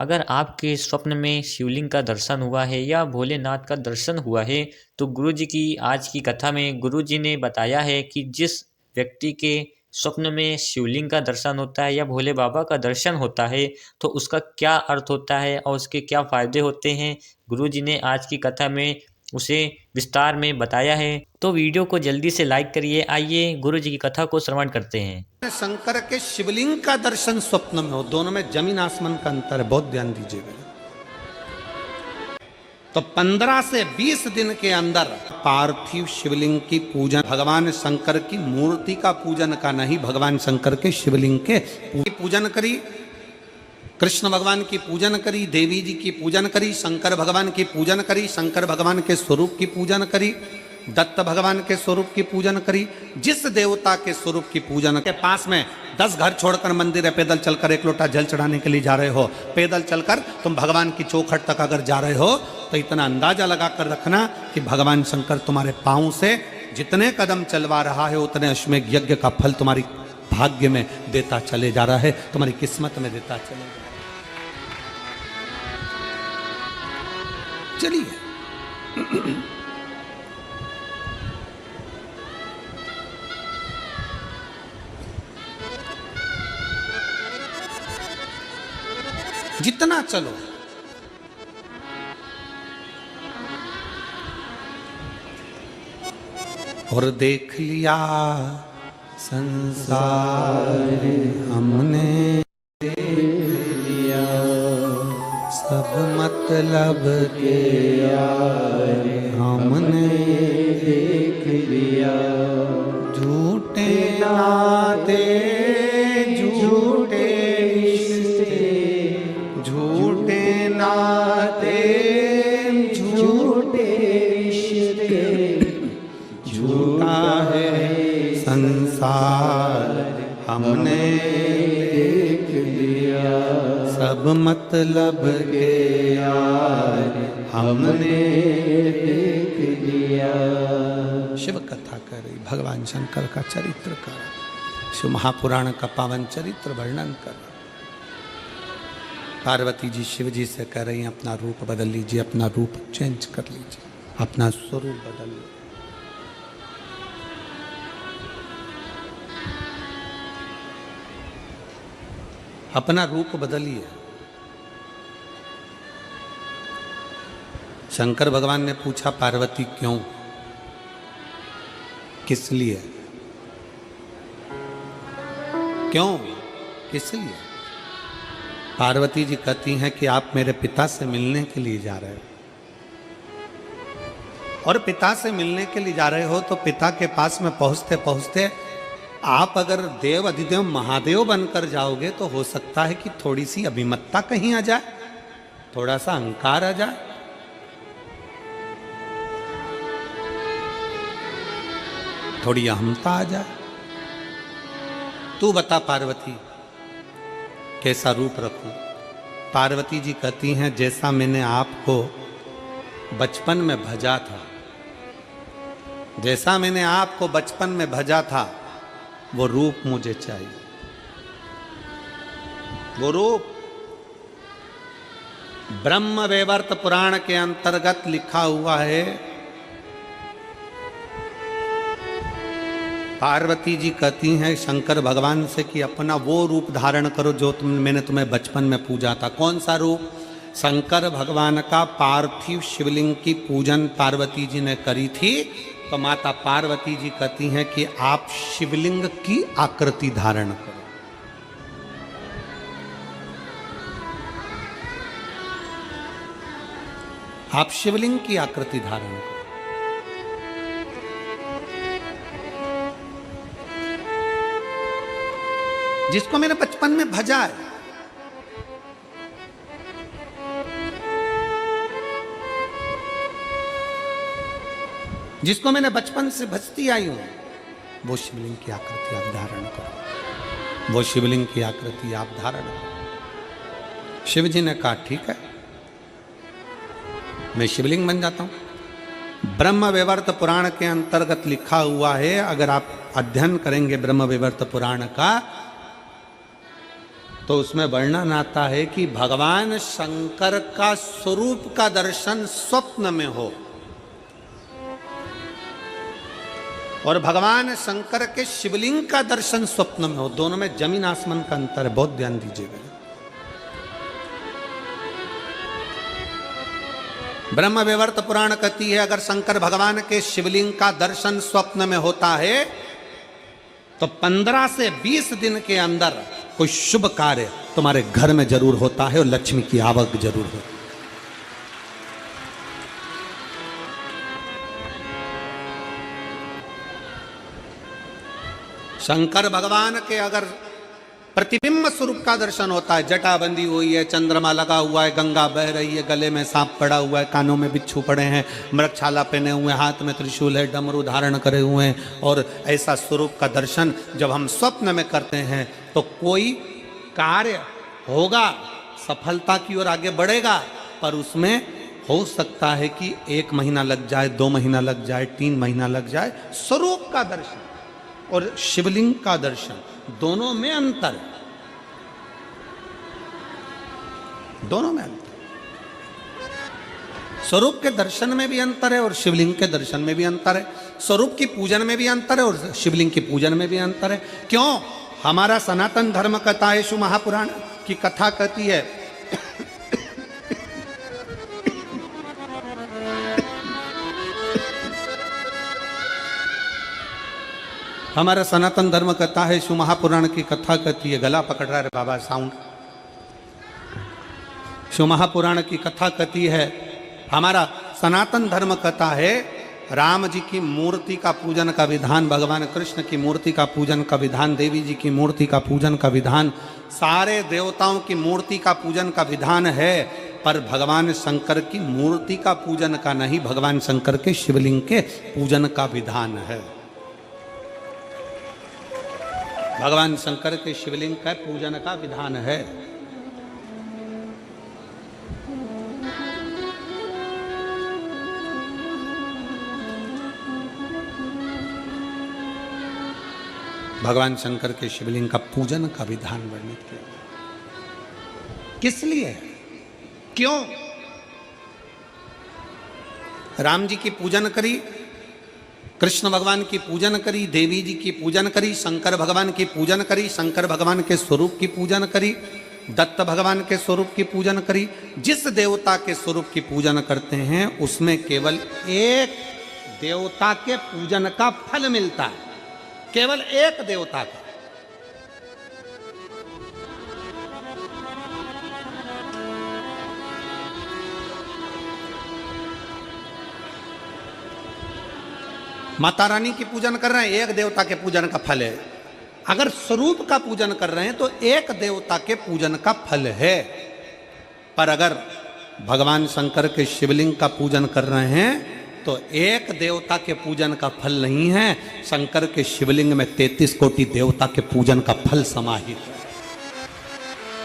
अगर आपके स्वप्न में शिवलिंग का दर्शन हुआ है या भोलेनाथ का दर्शन हुआ है तो गुरुजी की आज की कथा में गुरुजी ने बताया है कि जिस व्यक्ति के स्वप्न में शिवलिंग का दर्शन होता है या भोले बाबा का दर्शन होता है तो उसका क्या अर्थ होता है और उसके क्या फायदे होते हैं। गुरुजी ने आज की कथा में उसे विस्तार में बताया है, तो वीडियो को जल्दी से लाइक करिए। आइए गुरुजी की कथा को श्रवण करते हैं। शंकर के शिवलिंग का दर्शन स्वप्न में हो, दोनों में जमीन आसमान का अंतर है, बहुत ध्यान दीजिएगा। तो 15 से 20 दिन के अंदर पार्थिव शिवलिंग की पूजन, भगवान शंकर की मूर्ति का पूजन का नहीं, भगवान शंकर के शिवलिंग के पूजन करी। कृष्ण भगवान की पूजन करी, देवी जी की पूजन करी, शंकर भगवान की पूजन करी, शंकर भगवान के स्वरूप की पूजन करी, दत्त भगवान के स्वरूप की पूजन करी। जिस देवता के स्वरूप की पूजन के पास में 10 घर छोड़कर मंदिर है, पैदल चलकर 1 लोटा जल चढ़ाने के लिए जा रहे हो, पैदल चलकर तुम भगवान की चौखट तक अगर जा रहे हो तो इतना अंदाजा लगा कर रखना कि भगवान शंकर तुम्हारे पांव से जितने कदम चलवा रहा है उतने अश्वमेध यज्ञ का फल तुम्हारी भाग्य में देता चले जा रहा है, तुम्हारी किस्मत में देता चले जा रहा है। चलिए जितना चलो और देख लिया संसार हमने, सब मतलब के यार हमने देख लिया। झूठे नाते झूठे रिश्ते, झूठे नाते झूठे रिश्ते, झूठा है संसार हमने देख लिया। सब मतलब के यार हमने देख लिया। शिव कथा कर रही, भगवान शंकर का चरित्र कर, शिव महापुराण का पावन चरित्र वर्णन कर। पार्वती जी शिव जी से कह रही हैं अपना रूप बदल लीजिए, अपना रूप चेंज कर लीजिए, अपना स्वरूप बदल लीजिए। अपना रूप बदलिए। शंकर भगवान ने पूछा पार्वती क्यों, किस लिए, क्यों, किस लिए? पार्वती जी कहती हैं कि आप मेरे पिता से मिलने के लिए जा रहे हो, और पिता से मिलने के लिए जा रहे हो तो पिता के पास में पहुंचते पहुंचते आप अगर देव अधिदेव महादेव बनकर जाओगे तो हो सकता है कि थोड़ी सी अभिमत्ता कहीं आ जाए, थोड़ा सा अहंकार आ जाए, थोड़ी अहमता आ जाए। तू बता पार्वती कैसा रूप रखूं? पार्वती जी कहती हैं जैसा मैंने आपको बचपन में भजा था, जैसा मैंने आपको बचपन में भजा था वो रूप मुझे चाहिए। वो रूप ब्रह्म वैवर्त पुराण के अंतर्गत लिखा हुआ है। पार्वती जी कहती हैं शंकर भगवान से कि अपना वो रूप धारण करो जो मैंने तुम्हें बचपन में पूजा था। कौन सा रूप? शंकर भगवान का पार्थिव शिवलिंग की पूजन पार्वती जी ने करी थी, तो माता पार्वती जी कहती हैं कि आप शिवलिंग की आकृति धारण करो। आप शिवलिंग की आकृति धारण करो। जिसको मैंने बचपन में भजा है, जिसको मैंने बचपन से भजती आई हूं, वो शिवलिंग की आकृति आप धारण करो, वो शिवलिंग की आकृति आप धारण करो। शिव जी ने कहा ठीक है, मैं शिवलिंग बन जाता हूं। ब्रह्म वैवर्त पुराण के अंतर्गत लिखा हुआ है, अगर आप अध्ययन करेंगे ब्रह्म वैवर्त पुराण का तो उसमें वर्णन आता है कि भगवान शंकर का स्वरूप का दर्शन स्वप्न में हो और भगवान शंकर के शिवलिंग का दर्शन स्वप्न में हो, दोनों में जमीन आसमान का अंतर है, बहुत ध्यान दीजिएगा। ब्रह्म विवर्त पुराण कहती है अगर शंकर भगवान के शिवलिंग का दर्शन स्वप्न में होता है तो 15 से 20 दिन के अंदर कोई शुभ कार्य तुम्हारे घर में जरूर होता है और लक्ष्मी की आवक जरूर होती है। शंकर भगवान के अगर प्रतिबिंब स्वरूप का दर्शन होता है, जटा बंदी हुई है, चंद्रमा लगा हुआ है, गंगा बह रही है, गले में सांप पड़ा हुआ है, कानों में बिच्छू पड़े हैं, मृगछाला पहने हुए, हाथ में त्रिशूल है, डमरू धारण करे हुए हैं, और ऐसा स्वरूप का दर्शन जब हम स्वप्न में करते हैं तो कोई कार्य होगा, सफलता की ओर आगे बढ़ेगा, पर उसमें हो सकता है कि 1 महीना लग जाए, 2 महीना लग जाए, 3 महीना लग जाए। स्वरूप का दर्शन और शिवलिंग का दर्शन दोनों में अंतर है, दोनों में अंतर। स्वरूप के दर्शन में भी अंतर है और शिवलिंग के दर्शन में भी अंतर है। स्वरूप की पूजन में भी अंतर है और शिवलिंग की पूजन में भी अंतर है। क्यों? हमारा सनातन धर्म कहता है, शिव महापुराण की कथा कहती है हमारा सनातन धर्म कहता है, शिव महापुराण की कथा कहती है, गला पकड़ रहा है बाबा साउंड। शिव महापुराण की कथा कहती है, हमारा सनातन धर्म कहता है राम जी की मूर्ति का पूजन का विधान, भगवान कृष्ण की मूर्ति का पूजन का विधान, देवी जी की मूर्ति का पूजन का विधान, सारे देवताओं की मूर्ति का पूजन का विधान है, पर भगवान शंकर की मूर्ति का पूजन का नहीं, भगवान शंकर के शिवलिंग के पूजन का विधान है। भगवान शंकर के शिवलिंग का पूजन का विधान है। भगवान शंकर के शिवलिंग का पूजन का विधान वर्णित किया। किस लिए? क्यों? राम जी की पूजन करी, कृष्ण भगवान की पूजन करी, देवी जी की पूजन करी, शंकर भगवान की पूजन करी, शंकर भगवान के स्वरूप की पूजन करी, दत्त भगवान के स्वरूप की पूजन करी। जिस देवता के स्वरूप की पूजन करते हैं उसमें केवल एक देवता के पूजन का फल मिलता है, केवल एक देवता का। माता रानी की पूजन कर रहे हैं, एक देवता के पूजन का फल है। अगर स्वरूप का पूजन कर रहे हैं तो एक देवता के पूजन का फल है, पर अगर भगवान शंकर के शिवलिंग का पूजन कर रहे हैं तो एक देवता के पूजन का फल नहीं है, शंकर के शिवलिंग में 33 कोटि देवता के पूजन का फल समाहित है।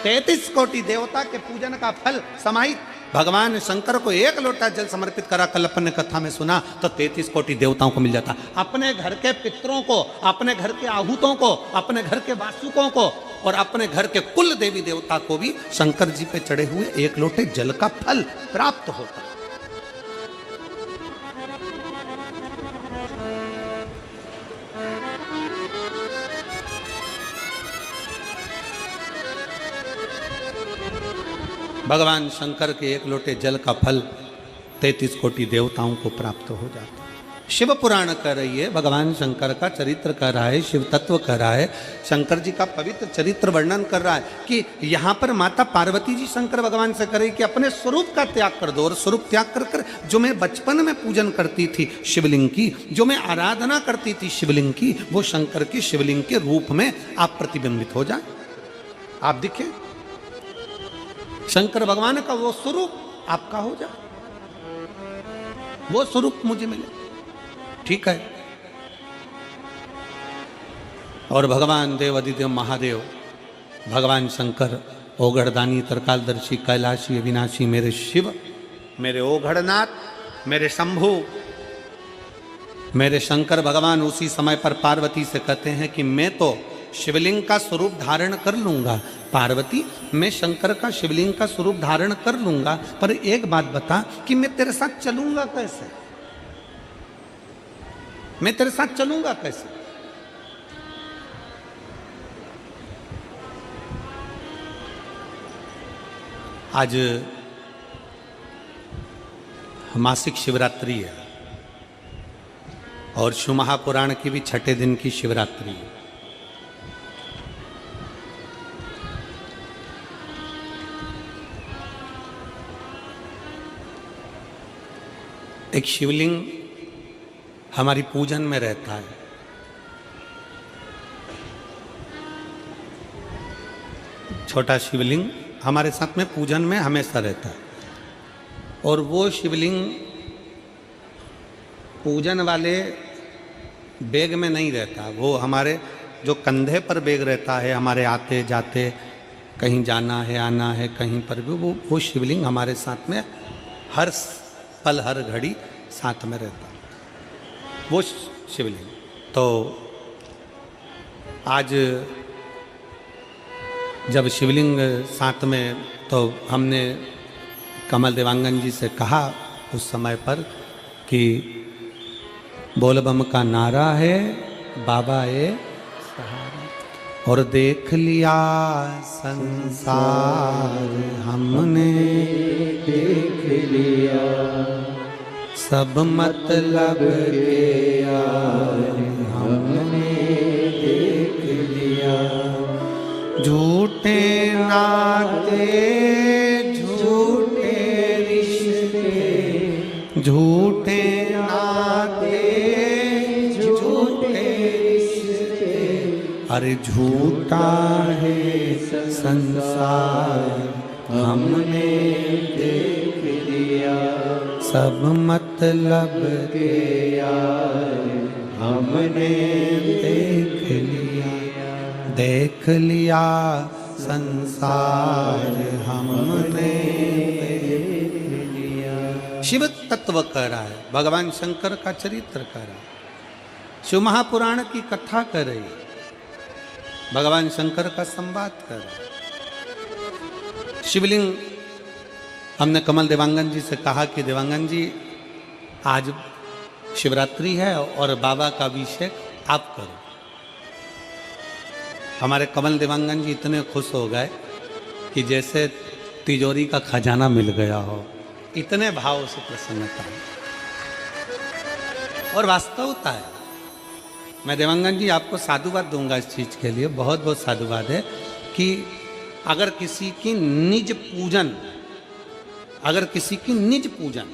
33 कोटि देवता के पूजन का फल समाहित। भगवान शंकर को 1 लोटा जल समर्पित करा, कल अपन ने कथा में सुना, तो 33 कोटि देवताओं को मिल जाता। अपने घर के पितरों को, अपने घर के आहूतों को, अपने घर के वासुकों को और अपने घर के कुल देवी देवता को भी शंकर जी पे चढ़े हुए 1 लोटे जल का फल प्राप्त होता। भगवान शंकर के 1 लोटे जल का फल 33 कोटि देवताओं को प्राप्त हो जाता है। शिव पुराण कह रही है, भगवान शंकर का चरित्र कह रहा है, शिव तत्व कह रहा है, शंकर जी का पवित्र चरित्र वर्णन कर रहा है कि यहाँ पर माता पार्वती जी शंकर भगवान से कह रही कि अपने स्वरूप का त्याग कर दो, और स्वरूप त्याग कर कर जो मैं बचपन में पूजन करती थी शिवलिंग की, जो मैं आराधना करती थी शिवलिंग की, वो शंकर की शिवलिंग के रूप में आप प्रतिबिंबित हो जाए, आप दिखे, शंकर भगवान का वो स्वरूप आपका हो जाए, वो स्वरूप मुझे मिले, ठीक है। और भगवान देव अधिदेव महादेव, भगवान शंकर ओघड़दानी, तरकालदर्शी, कैलाशी, अविनाशी, मेरे शिव, मेरे ओघड़नाथ, मेरे शंभु, मेरे शंकर भगवान उसी समय पर पार्वती से कहते हैं कि मैं तो शिवलिंग का स्वरूप धारण कर लूंगा। पार्वती, मैं शंकर का शिवलिंग का स्वरूप धारण कर लूंगा, पर एक बात बता कि मैं तेरे साथ चलूंगा कैसे? मैं तेरे साथ चलूंगा कैसे? आज मासिक शिवरात्रि है और शिव महापुराण की भी छठे दिन की शिवरात्रि है। एक शिवलिंग हमारी पूजन में रहता है। छोटा शिवलिंग हमारे साथ में पूजन में हमेशा रहता है, और वो शिवलिंग पूजन वाले बैग में नहीं रहता, वो हमारे जो कंधे पर बैग रहता है, हमारे आते जाते कहीं जाना है आना है कहीं पर भी वो शिवलिंग हमारे साथ में हर पल हर घड़ी साथ में रहता है, वो शिवलिंग। तो आज जब शिवलिंग साथ में, तो हमने कमल देवांगन जी से कहा उस समय पर कि बोलबम का नारा है बाबा ये सहारा, और देख लिया संसार हमने, देख लिया सब मतलब के यार हमने, देख लिया झूठे नाते झूठे रिश्ते, झूठे नाते झूठे रिश्ते, अरे झूठा है संसार हमने देख लिया, सब मतलब के यार हमने देख लिया, देख लिया संसार हमने देख लिया। शिव तत्व कह रहा है, भगवान शंकर का चरित्र कह रहा है, शिव महापुराण की कथा कर रही है, भगवान शंकर का संवाद कर रहा है। शिवलिंग हमने कमल देवांगन जी से कहा कि देवांगन जी आज शिवरात्रि है और बाबा का अभिषेक आप करो। हमारे कमल देवांगन जी इतने खुश हो गए कि जैसे तिजोरी का खजाना मिल गया हो, इतने भाव से प्रसन्नता है। और वास्तवता है, मैं देवांगन जी आपको साधुवाद दूंगा इस चीज के लिए, बहुत बहुत साधुवाद है कि अगर किसी की निज पूजन, अगर किसी की निज पूजन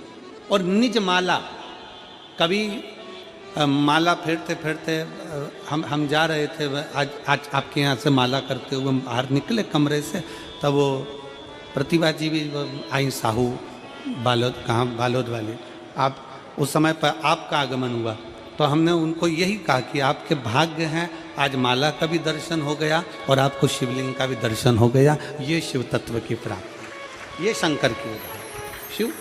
और निज माला, कभी माला फेरते फेरते हम जा रहे थे, आज आपके यहाँ से माला करते हुए बाहर निकले कमरे से, तब वो प्रतिभा जी भी आई, साहू बालोद, कहाँ बालोद वाली, आप उस समय पर आपका आगमन हुआ, तो हमने उनको यही कहा कि आपके भाग्य हैं, आज माला का भी दर्शन हो गया और आपको शिवलिंग का भी दर्शन हो गया, ये शिव तत्व की प्राप्ति, ये शंकर की उदाहरण। शिव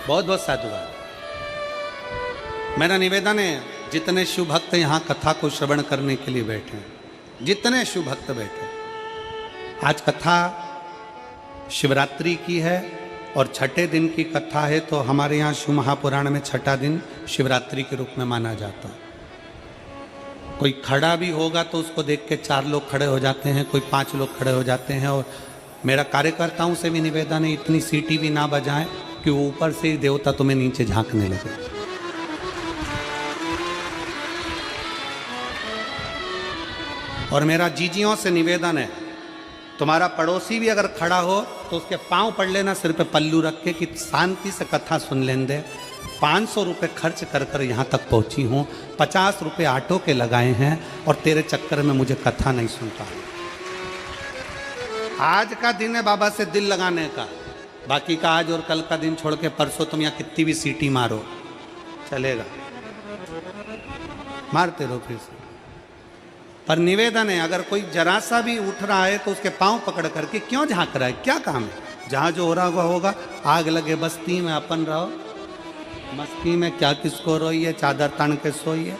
बहुत बहुत साधुवाद। मेरा निवेदन है, जितने शिव भक्त यहाँ कथा को श्रवण करने के लिए बैठे हैं, जितने शिव भक्त बैठे, आज कथा शिवरात्रि की है और छठे दिन की कथा है, तो हमारे यहाँ शिव महापुराण में छठा दिन शिवरात्रि के रूप में माना जाता है। कोई खड़ा भी होगा तो उसको देख के 4 लोग खड़े हो जाते हैं, कोई 5 लोग खड़े हो जाते हैं। और मेरा कार्यकर्ताओं से भी निवेदन है, इतनी सीटी भी ना बजाएं कि वो ऊपर से ही देवता तुम्हें नीचे झांकने लगे। और मेरा जीजियों से निवेदन है, तुम्हारा पड़ोसी भी अगर खड़ा हो तो उसके पांव पड़ लेना सिर पे पल्लू रख के कि शांति से कथा सुन लें दे। 500 रुपये खर्च कर कर यहाँ तक पहुँची हूँ, 50 रुपये ऑटो के लगाए हैं और तेरे चक्कर में मुझे कथा नहीं सुनता। आज का दिन है बाबा से दिल लगाने का, बाकी का आज और कल का दिन छोड़ के परसों तुम यहाँ कितनी भी सीटी मारो चलेगा, मारते रहो फिर से। पर निवेदन है, अगर कोई जरा सा भी उठ रहा है तो उसके पांव पकड़ करके क्यों झांक रहा है, क्या काम है? जहाँ जो हो रहा होगा, आग लगे बस्ती में अपन रहो, मस्ती में क्या किसको रोइए, चादर तान के सोइए।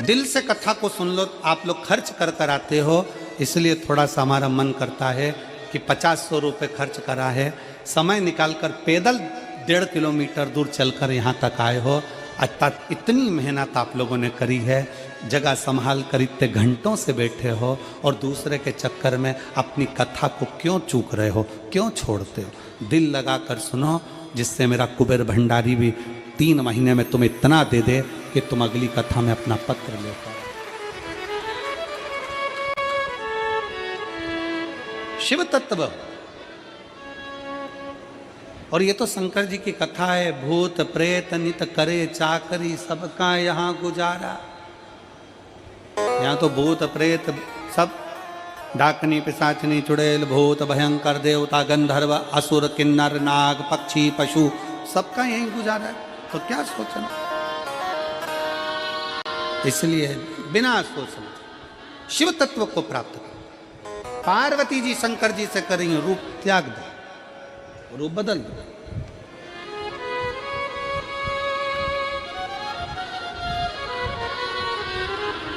दिल से कथा को सुन लो। आप लोग खर्च कर कर आते हो, इसलिए थोड़ा सा हमारा मन करता है कि 50-100 रुपये खर्च करा है, समय निकाल कर पैदल 1.5 किलोमीटर दूर चलकर यहाँ तक आए हो। अर्थात इतनी मेहनत आप लोगों ने करी है, जगह संभाल कर इतने घंटों से बैठे हो, और दूसरे के चक्कर में अपनी कथा को क्यों चूक रहे हो, क्यों छोड़ते हो? दिल लगा कर सुनो, जिससे मेरा कुबेर भंडारी भी 3 महीने में तुम्हें इतना दे दे कि तुम अगली कथा में अपना पत्र ले पाओ। शिव तत्व। और ये तो शंकर जी की कथा है। भूत प्रेत नित करे चाकरी, सबका यहाँ गुजारा। यहाँ तो भूत प्रेत सब, डाकनी पिशाचनी चुड़ैल भूत भयंकर देवता गंधर्व असुर किन्नर नाग पक्षी पशु, सबका यहीं गुजारा है। तो क्या सोचना, इसलिए बिना सोचना शिव तत्व को प्राप्त करो। पार्वती जी शंकर जी से करेंगे रूप त्याग दो, रूप बदल दो।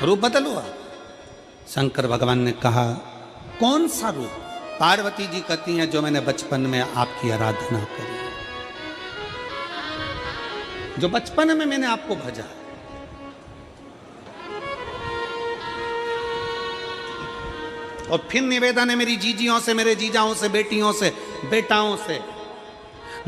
रूप बदलो। शंकर भगवान ने कहा कौन सा रूप? पार्वती जी कहती हैं जो मैंने बचपन में आपकी आराधना करी, जो बचपन में मैंने आपको भजा। और फिर निवेदन है मेरी जीजियों से, मेरे जीजाओं से, बेटियों से, बेटाओं से,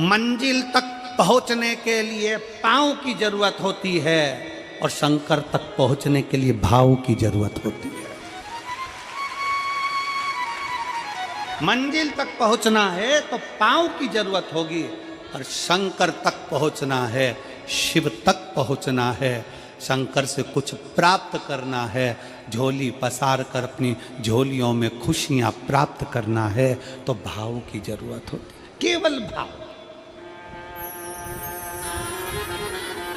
मंजिल तक पहुंचने के लिए पांव की जरूरत होती है, और शंकर तक पहुंचने के लिए भाव की जरूरत होती है। मंजिल तक पहुंचना है तो पांव की जरूरत होगी, और शंकर तक पहुंचना है, शिव तक पहुंचना है, शंकर से कुछ प्राप्त करना है, झोली पसार कर अपनी झोलियों में खुशियां प्राप्त करना है, तो भाव की जरूरत होती है, केवल भाव।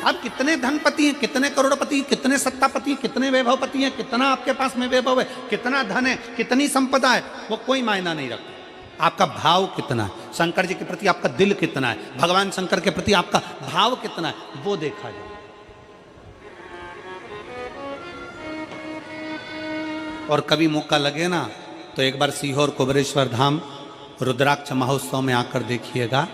आप कितने धनपति हैं, कितने करोड़पति हैं, कितने सत्तापति हैं, कितने वैभवपति हैं, कितना आपके पास में वैभव है, कितना धन है, कितनी संपदा है, वो कोई मायना नहीं रखता। आपका भाव कितना है, शंकर जी के प्रति आपका दिल कितना है, भगवान शंकर के प्रति आपका भाव कितना है, वो देखा जाए। और कभी मौका लगे ना तो एक बार सीहोर कुबेरेश्वर धाम रुद्राक्ष महोत्सव में आकर देखिएगा।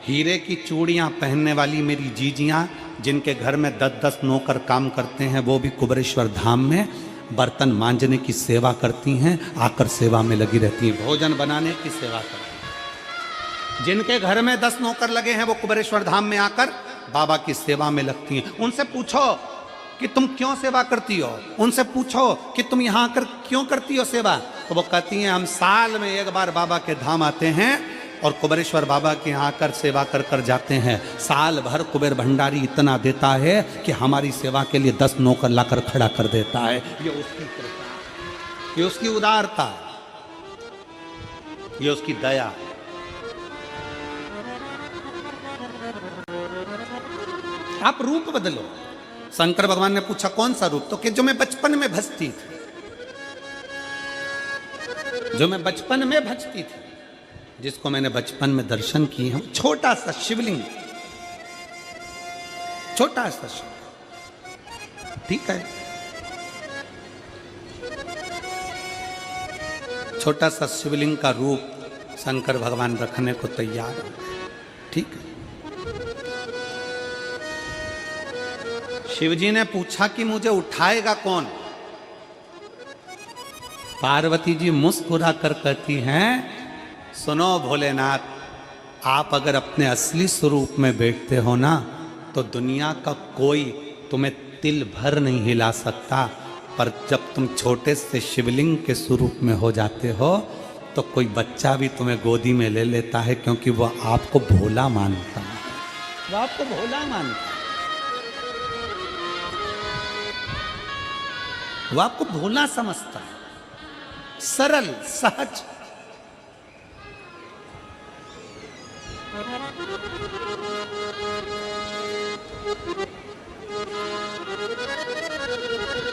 हीरे की चूड़ियां पहनने वाली मेरी जीजियां, जिनके घर में 10-10 नौकर काम करते हैं, वो भी कुबेरेश्वर धाम में बर्तन मांजने की सेवा करती हैं, आकर सेवा में लगी रहती हैं, भोजन बनाने की सेवा करती हैं। जिनके घर में 10 नौकर लगे हैं, वो कुबेरेश्वर धाम में आकर बाबा की सेवा में लगती हैं। उनसे पूछो कि तुम क्यों सेवा करती हो, उनसे पूछो कि तुम यहाँ आकर क्यों करती हो सेवा, तो वो कहती हैं हम साल में एक बार बाबा के धाम आते हैं और कुबेरेश्वर बाबा के यहाँ आकर सेवा कर कर जाते हैं। साल भर कुबेर भंडारी इतना देता है कि हमारी सेवा के लिए 10 नौकर लाकर खड़ा कर देता है। ये उसकी कृपा, ये उसकी उदारता, ये उसकी दया। आप रूप बदलो। शंकर भगवान ने पूछा कौन सा रूप, तो कि जो मैं बचपन में भजती थी, जो मैं बचपन में भजती थी, जिसको मैंने बचपन में दर्शन किए हैं, छोटा सा शिवलिंग, छोटा सा शिवलिंग, ठीक है, छोटा सा शिवलिंग का रूप शंकर भगवान रखने को तैयार है, ठीक है। शिवजी ने पूछा कि मुझे उठाएगा कौन? पार्वती जी मुस्कुरा कर कहती हैं सुनो भोलेनाथ, आप अगर अपने असली स्वरूप में बैठते हो ना, तो दुनिया का कोई तुम्हें तिल भर नहीं हिला सकता, पर जब तुम छोटे से शिवलिंग के स्वरूप में हो जाते हो तो कोई बच्चा भी तुम्हें गोदी में ले लेता है, क्योंकि वह आपको भोला मानता है, वह आपको भोला मानता है, वह आपको भोला समझता है, सरल सहज।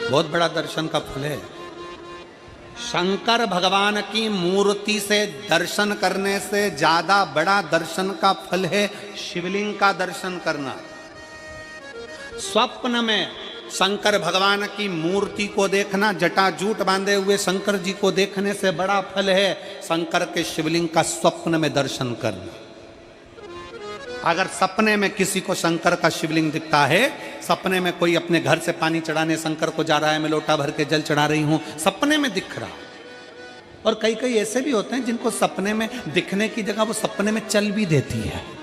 बहुत बड़ा दर्शन का फल है। शंकर भगवान की मूर्ति से दर्शन करने से ज्यादा बड़ा दर्शन का फल है शिवलिंग का दर्शन करना। स्वप्न में शंकर भगवान की मूर्ति को देखना, जटाजूट बांधे हुए शंकर जी को देखने से बड़ा फल है शंकर के शिवलिंग का स्वप्न में दर्शन करना। अगर सपने में किसी को शंकर का शिवलिंग दिखता है, सपने में कोई अपने घर से पानी चढ़ाने शंकर को जा रहा है, मैं लोटा भर के जल चढ़ा रही हूं, सपने में दिख रहा। और कई कई ऐसे भी होते हैं जिनको सपने में दिखने की जगह वो सपने में चल भी देती है।